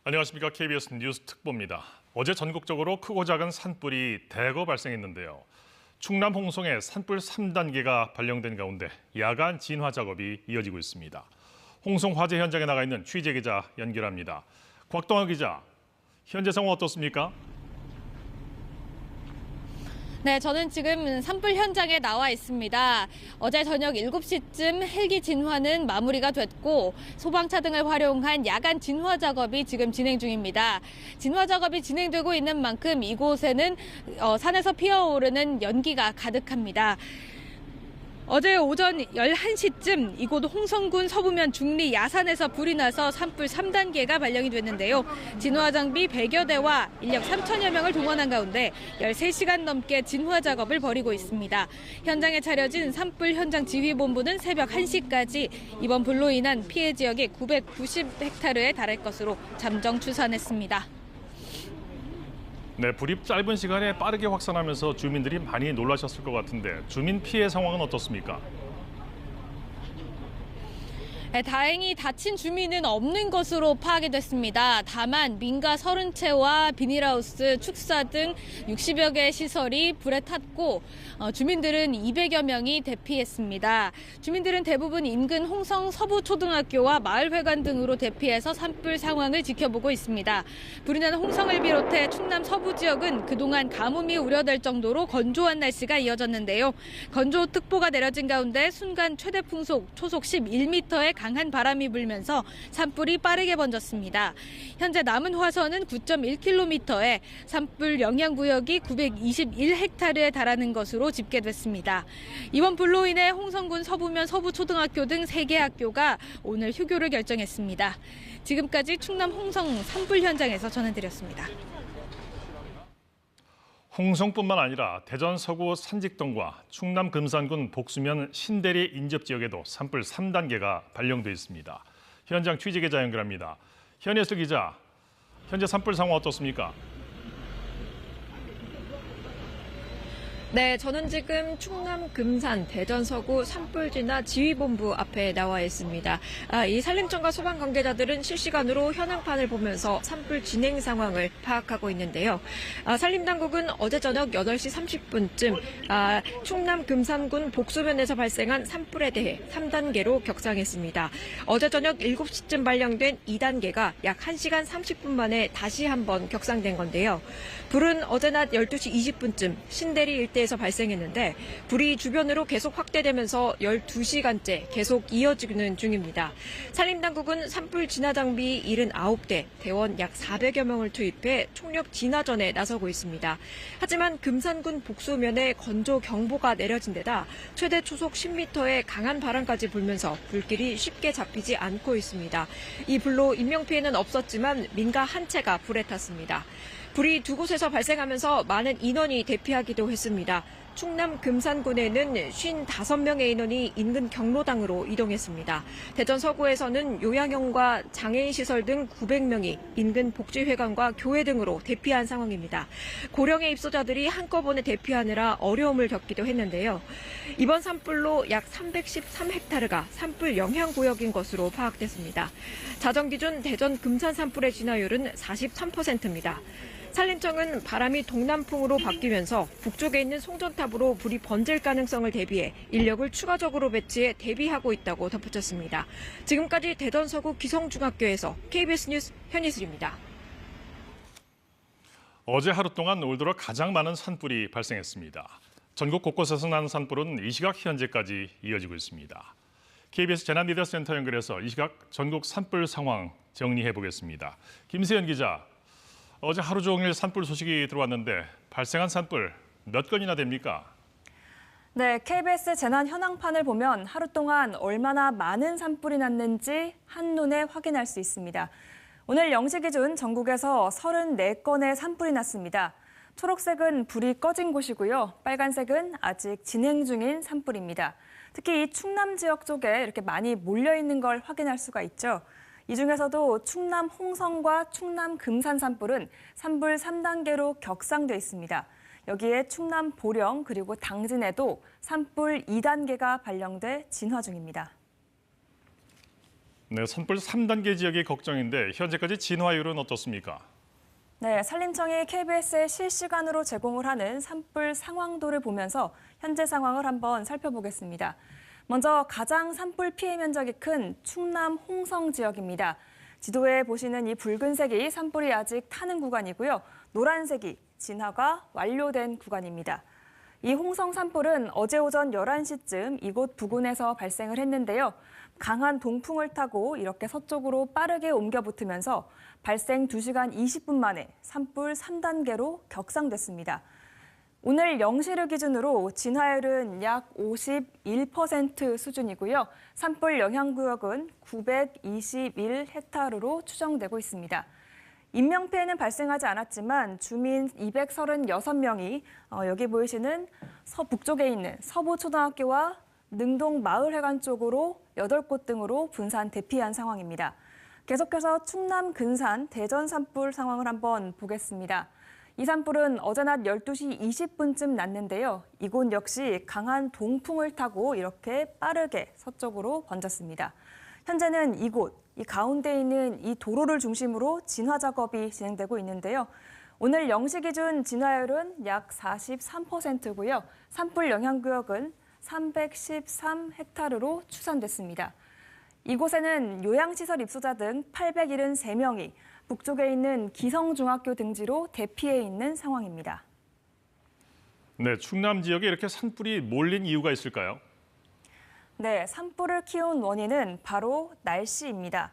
안녕하십니까. KBS 뉴스 특보입니다. 어제 전국적으로 크고 작은 산불이 대거 발생했는데요. 충남 홍성에 산불 3단계가 발령된 가운데 야간 진화 작업이 이어지고 있습니다. 홍성 화재 현장에 나가 있는 취재 기자 연결합니다. 곽동환 기자, 현재 상황 어떻습니까? 네, 저는 지금 산불 현장에 나와 있습니다. 어제 저녁 7시쯤 헬기 진화는 마무리가 됐고 소방차 등을 활용한 야간 진화 작업이 지금 진행 중입니다. 진화 작업이 진행되고 있는 만큼 이곳에는 산에서 피어오르는 연기가 가득합니다. 어제 오전 11시쯤 이곳 홍성군 서부면 중리 야산에서 불이 나서 산불 3단계가 발령이 됐는데요. 진화 장비 100여 대와 인력 3천여 명을 동원한 가운데 13시간 넘게 진화 작업을 벌이고 있습니다. 현장에 차려진 산불 현장 지휘본부는 새벽 1시까지 이번 불로 인한 피해 지역이 990헥타르에 달할 것으로 잠정 추산했습니다. 네, 불이 짧은 시간에 빠르게 확산하면서 주민들이 많이 놀라셨을 것 같은데 주민 피해 상황은 어떻습니까? 네, 다행히 다친 주민은 없는 것으로 파악이 됐습니다. 다만 민가 30채와 비닐하우스, 축사 등 60여 개의 시설이 불에 탔고 주민들은 200여 명이 대피했습니다. 주민들은 대부분 인근 홍성 서부초등학교와 마을회관 등으로 대피해서 산불 상황을 지켜보고 있습니다. 불이 난 홍성을 비롯해 충남 서부 지역은 그동안 가뭄이 우려될 정도로 건조한 날씨가 이어졌는데요. 건조특보가 내려진 가운데 순간 최대 풍속 초속 11m의 강한 바람이 불면서 산불이 빠르게 번졌습니다. 현재 남은 화선은 9.1km에 산불 영향구역이 921헥타르에 달하는 것으로 집계됐습니다. 이번 불로 인해 홍성군 서부면 서부초등학교 등 3개 학교가 오늘 휴교를 결정했습니다. 지금까지 충남 홍성 산불 현장에서 전해드렸습니다. 홍성뿐만 아니라 대전 서구 산직동과 충남 금산군 복수면 신대리 인접 지역에도 산불 3단계가 발령돼 있습니다. 현장 취재 기자 연결합니다. 현예슬 기자, 현재 산불 상황 어떻습니까? 네, 저는 지금 충남 금산 대전 서구 산불 진화 지휘본부 앞에 나와 있습니다. 이 산림청과 소방 관계자들은 실시간으로 현황판을 보면서 산불 진행 상황을 파악하고 있는데요. 산림당국은 어제 저녁 8시 30분쯤 충남 금산군 복수면에서 발생한 산불에 대해 3단계로 격상했습니다. 어제 저녁 7시쯤 발령된 2단계가 약 1시간 30분 만에 다시 한번 격상된 건데요. 불은 어제 낮 12시 20분쯤 신대리 일대에서 발생했는데 불이 주변으로 계속 확대되면서 12시간째 계속 이어지는 중입니다. 산림당국은 산불 진화 장비 79대, 대원 약 400여 명을 투입해 총력 진화전에 나서고 있습니다. 하지만 금산군 복수면에 건조 경보가 내려진 데다 최대 초속 10m의 강한 바람까지 불면서 불길이 쉽게 잡히지 않고 있습니다. 이 불로 인명피해는 없었지만 민가 한 채가 불에 탔습니다. 불이 두 곳에서 발생하면서 많은 인원이 대피하기도 했습니다. 충남 금산군에는 55명의 인원이 인근 경로당으로 이동했습니다. 대전 서구에서는 요양원과 장애인 시설 등 900명이 인근 복지회관과 교회 등으로 대피한 상황입니다. 고령의 입소자들이 한꺼번에 대피하느라 어려움을 겪기도 했는데요. 이번 산불로 약 313헥타르가 산불 영향구역인 것으로 파악됐습니다. 자정 기준 대전 금산 산불의 진화율은 43%입니다. 산림청은 바람이 동남풍으로 바뀌면서 북쪽에 있는 송전탑으로 불이 번질 가능성을 대비해 인력을 추가적으로 배치해 대비하고 있다고 덧붙였습니다. 지금까지 대전 서구 기성중학교에서 KBS 뉴스 현희슬입니다. 어제 하루 동안 올 들어 가장 많은 산불이 발생했습니다. 전국 곳곳에서 난 산불은 이 시각 현재까지 이어지고 있습니다. KBS 재난미디어센터 연결해서 이 시각 전국 산불 상황 정리해 보겠습니다. 김세연 기자. 어제 하루 종일 산불 소식이 들어왔는데 발생한 산불 몇 건이나 됩니까? 네, KBS 재난 현황판을 보면 하루 동안 얼마나 많은 산불이 났는지 한눈에 확인할 수 있습니다. 오늘 0시 기준 전국에서 34건의 산불이 났습니다. 초록색은 불이 꺼진 곳이고요. 빨간색은 아직 진행 중인 산불입니다. 특히 이 충남 지역 쪽에 이렇게 많이 몰려있는 걸 확인할 수가 있죠. 이 중에서도 충남 홍성과 충남 금산 산불은 산불 3단계로 격상돼 있습니다. 여기에 충남 보령 그리고 당진에도 산불 2단계가 발령돼 진화 중입니다. 네, 산불 3단계 지역이 걱정인데 현재까지 진화율은 어떻습니까? 네, 산림청이 KBS에 실시간으로 제공을 하는 산불 상황도를 보면서 현재 상황을 한번 살펴보겠습니다. 먼저 가장 산불 피해 면적이 큰 충남 홍성 지역입니다. 지도에 보시는 이 붉은색이 산불이 아직 타는 구간이고요. 노란색이 진화가 완료된 구간입니다. 이 홍성 산불은 어제 오전 11시쯤 이곳 부근에서 발생을 했는데요. 강한 동풍을 타고 이렇게 서쪽으로 빠르게 옮겨 붙으면서 발생 2시간 20분 만에 산불 3단계로 격상됐습니다. 오늘 0시를 기준으로 진화율은 약 51% 수준이고요. 산불 영향구역은 921헥타르로 추정되고 있습니다. 인명피해는 발생하지 않았지만 주민 236명이 여기 보이시는 북쪽에 있는 서부초등학교와 능동 마을회관 쪽으로 8곳 등으로 분산 대피한 상황입니다. 계속해서 충남 근산 대전 산불 상황을 한번 보겠습니다. 이 산불은 어제 낮 12시 20분쯤 났는데요. 이곳 역시 강한 동풍을 타고 이렇게 빠르게 서쪽으로 번졌습니다. 현재는 이곳, 이 가운데 있는 이 도로를 중심으로 진화 작업이 진행되고 있는데요. 오늘 0시 기준 진화율은 약 43%고요. 산불 영향구역은 313헥타르로 추산됐습니다. 이곳에는 요양시설 입소자 등 873명이 북쪽에 있는 기성중학교 등지로 대피해 있는 상황입니다. 네, 충남 지역에 이렇게 산불이 몰린 이유가 있을까요? 네, 산불을 키운 원인은 바로 날씨입니다.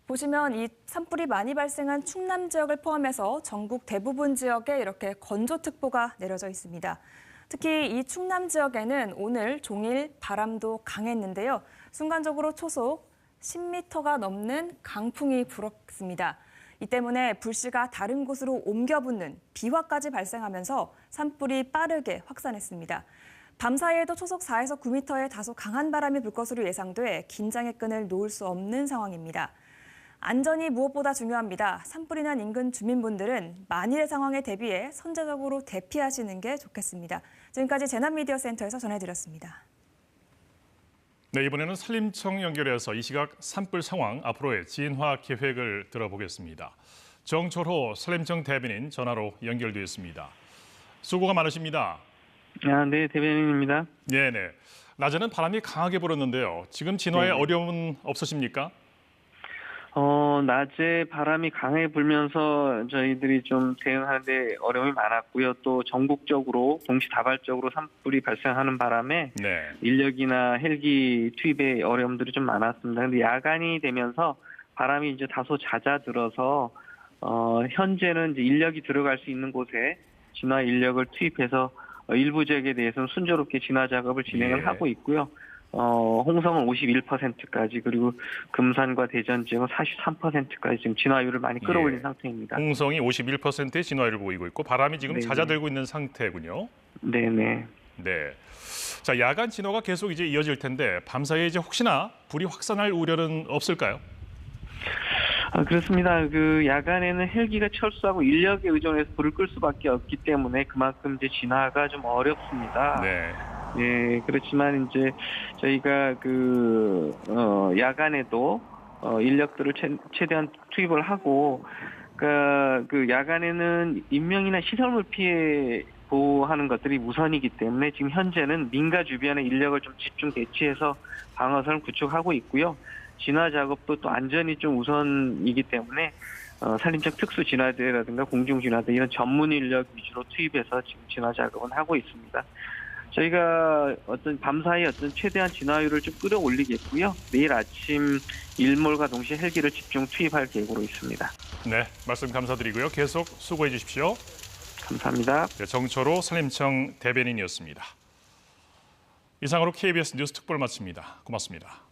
보시면 이 산불이 많이 발생한 충남 지역을 포함해서 전국 대부분 지역에 이렇게 건조특보가 내려져 있습니다. 특히 이 충남 지역에는 오늘 종일 바람도 강했는데요. 순간적으로 초속 10m가 넘는 강풍이 불었습니다. 이 때문에 불씨가 다른 곳으로 옮겨 붙는 비화까지 발생하면서 산불이 빠르게 확산했습니다. 밤사이에도 초속 4에서 9m의 다소 강한 바람이 불 것으로 예상돼 긴장의 끈을 놓을 수 없는 상황입니다. 안전이 무엇보다 중요합니다. 산불이 난 인근 주민분들은 만일의 상황에 대비해 선제적으로 대피하시는 게 좋겠습니다. 지금까지 재난미디어센터에서 전해드렸습니다. 네, 이번에는 산림청 연결해서 이 시각 산불 상황, 앞으로의 진화 계획을 들어보겠습니다. 정철호 산림청 대변인 전화로 연결되어 있습니다. 수고가 많으십니다. 네, 대변인입니다. 네네. 낮에는 바람이 강하게 불었는데요. 지금 진화에 어려움은 없으십니까? 낮에 바람이 강하게 불면서 저희들이 좀 대응하는데 어려움이 많았고요. 또 전국적으로 동시다발적으로 산불이 발생하는 바람에 네. 인력이나 헬기 투입에 어려움들이 좀 많았습니다. 그런데 야간이 되면서 바람이 이제 다소 잦아들어서 현재는 이제 인력이 들어갈 수 있는 곳에 진화 인력을 투입해서 일부 지역에 대해서는 순조롭게 진화 작업을 진행을 하고 있고요. 홍성은 51%까지 그리고 금산과 대전 지역은 43%까지 지금 진화율을 많이 끌어올린 상태입니다. 홍성이 51%의 진화율을 보이고 있고 바람이 지금 네네. 잦아들고 있는 상태군요. 네네. 네. 자, 야간 진화가 계속 이제 이어질 텐데 밤사이에 이제 혹시나 불이 확산할 우려는 없을까요? 그렇습니다. 그 야간에는 헬기가 철수하고 인력에 의존해서 불을 끌 수밖에 없기 때문에 그만큼 이제 진화가 좀 어렵습니다. 네. 예, 그렇지만 이제 저희가 야간에도 인력들을 최대한 투입을 하고, 그러니까 그 야간에는 인명이나 시설물 피해 보호하는 것들이 우선이기 때문에 지금 현재는 민가 주변에 인력을 좀 집중 배치해서 방어선을 구축하고 있고요. 진화 작업도 또 안전이 좀 우선이기 때문에 산림청 특수 진화대라든가 공중 진화대 이런 전문 인력 위주로 투입해서 지금 진화 작업은 하고 있습니다. 저희가 밤사이 최대한 진화율을 좀 끌어올리겠고요. 내일 아침 일몰과 동시에 헬기를 집중 투입할 계획으로 있습니다. 네, 말씀 감사드리고요. 계속 수고해 주십시오. 감사합니다. 네, 정철호 산림청 대변인이었습니다. 이상으로 KBS 뉴스 특보를 마칩니다. 고맙습니다.